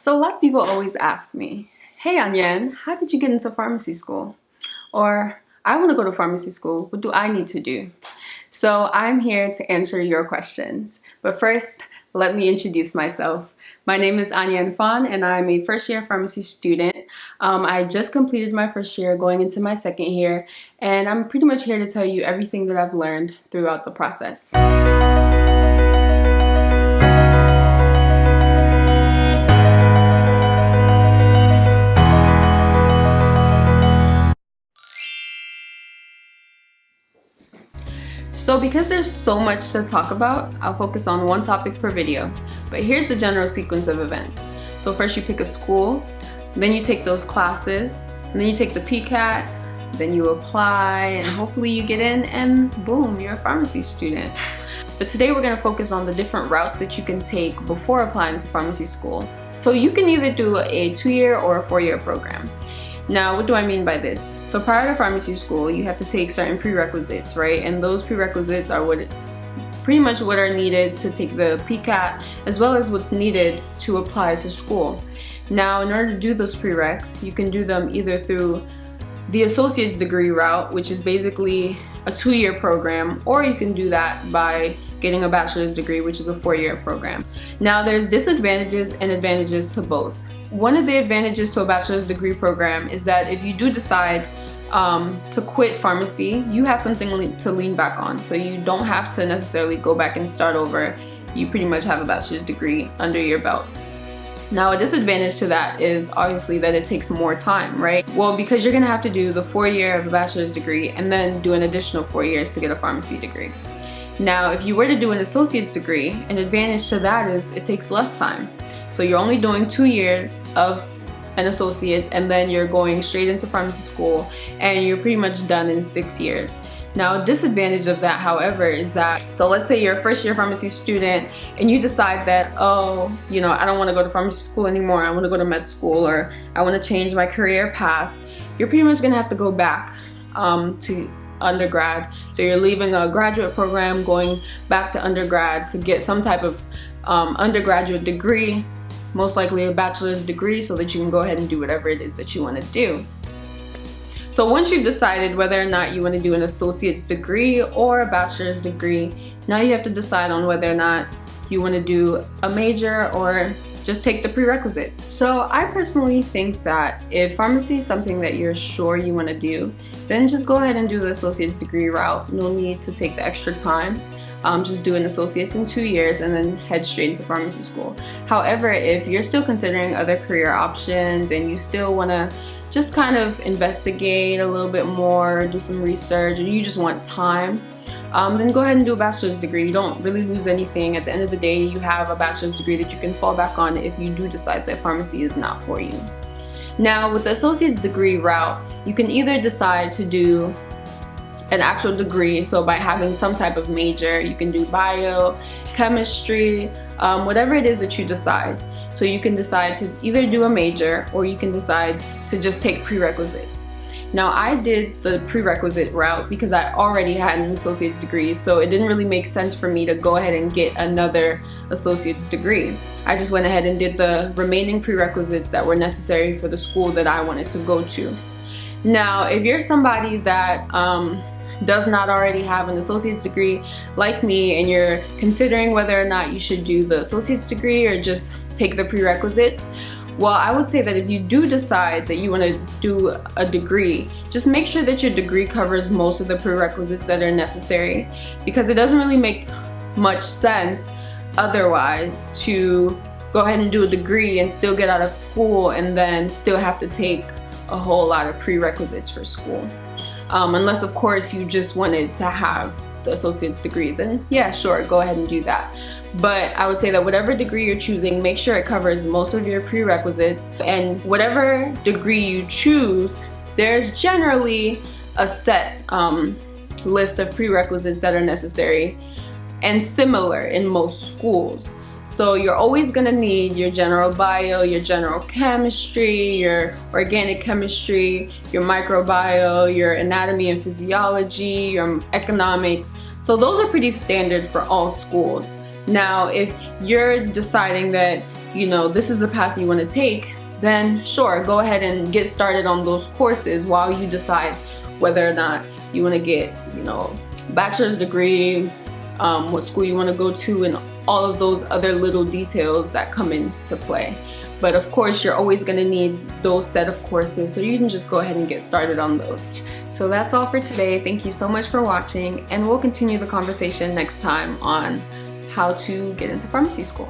So a lot of people always ask me, hey Anyen, how did you get into pharmacy school? Or I want to go to pharmacy school, what do I need to do? So I'm here to answer your questions. But first, let me introduce myself. My name is Anyen and I'm a first year pharmacy student. I just completed my first year going into my second year, and I'm pretty much here to tell you everything that I've learned throughout the process. So because there's so much to talk about, I'll focus on one topic per video. But here's the general sequence of events. So first you pick a school, then you take those classes, and then you take the PCAT, then you apply, and hopefully you get in, and boom, you're a pharmacy student. But today we're going to focus on the different routes that you can take before applying to pharmacy school. So you can either do a 2-year or a 4-year program. Now, what do I mean by this? So prior to pharmacy school, you have to take certain prerequisites, right? And those prerequisites are pretty much what are needed to take the PCAT, as well as what's needed to apply to school. Now, in order to do those prereqs, you can do them either through the associate's degree route, which is basically a 2-year program, or you can do that by getting a bachelor's degree, which is a 4-year program. Now, there's disadvantages and advantages to both. One of the advantages to a bachelor's degree program is that if you do decide to quit pharmacy, you have something to lean back on. So you don't have to necessarily go back and start over. You pretty much have a bachelor's degree under your belt. Now, a disadvantage to that is obviously that it takes more time, right? Well, because you're gonna have to do the 4-year of a bachelor's degree and then do an additional 4 years to get a pharmacy degree. Now, if you were to do an associate's degree, an advantage to that is it takes less time. So you're only doing 2 years of an associate's, and then you're going straight into pharmacy school, and you're pretty much done in 6 years. Now, a disadvantage of that, however, is that, so let's say you're a first year pharmacy student and you decide that, oh, you know, I don't want to go to pharmacy school anymore, I want to go to med school, or I want to change my career path. You're pretty much gonna have to go back to undergrad. So you're leaving a graduate program, going back to undergrad to get some type of undergraduate degree, most likely a bachelor's degree, so that you can go ahead and do whatever it is that you want to do. So once you've decided whether or not you want to do an associate's degree or a bachelor's degree, now you have to decide on whether or not you want to do a major or just take the prerequisites. So I personally think that if pharmacy is something that you're sure you want to do, then just go ahead and do the associate's degree route. No need to take the extra time. Just do an associate's in 2 years and then head straight into pharmacy school. However, if you're still considering other career options and you still want to just kind of investigate a little bit more, do some research, and you just want time, then go ahead and do a bachelor's degree. You don't really lose anything. At the end of the day, you have a bachelor's degree that you can fall back on if you do decide that pharmacy is not for you. Now, with the associate's degree route, you can either decide to do an actual degree, so by having some type of major, you can do bio, chemistry, whatever it is that you decide. So you can decide to either do a major or you can decide to just take prerequisites. Now, I did the prerequisite route because I already had an associate's degree, so it didn't really make sense for me to go ahead and get another associate's degree. I just went ahead and did the remaining prerequisites that were necessary for the school that I wanted to go to. Now, if you're somebody that does not already have an associate's degree like me, and you're considering whether or not you should do the associate's degree or just take the prerequisites, well, I would say that if you do decide that you want to do a degree, just make sure that your degree covers most of the prerequisites that are necessary, because it doesn't really make much sense otherwise to go ahead and do a degree and still get out of school and then still have to take a whole lot of prerequisites for school. Unless, of course, you just wanted to have the associate's degree, then yeah, sure, go ahead and do that. But I would say that whatever degree you're choosing, make sure it covers most of your prerequisites. And whatever degree you choose, there's generally a set list of prerequisites that are necessary and similar in most schools. So you're always gonna need your general bio, your general chemistry, your organic chemistry, your microbio, your anatomy and physiology, your economics. So those are pretty standard for all schools. Now, if you're deciding that you know, this is the path you want to take, then sure, go ahead and get started on those courses while you decide whether or not you want to get, you know, bachelor's degree, what school you want to go to, and all of those other little details that come into play. But of course, you're always going to need those set of courses, so you can just go ahead and get started on those. So that's all for today. Thank you so much for watching, and we'll continue the conversation next time on how to get into pharmacy school.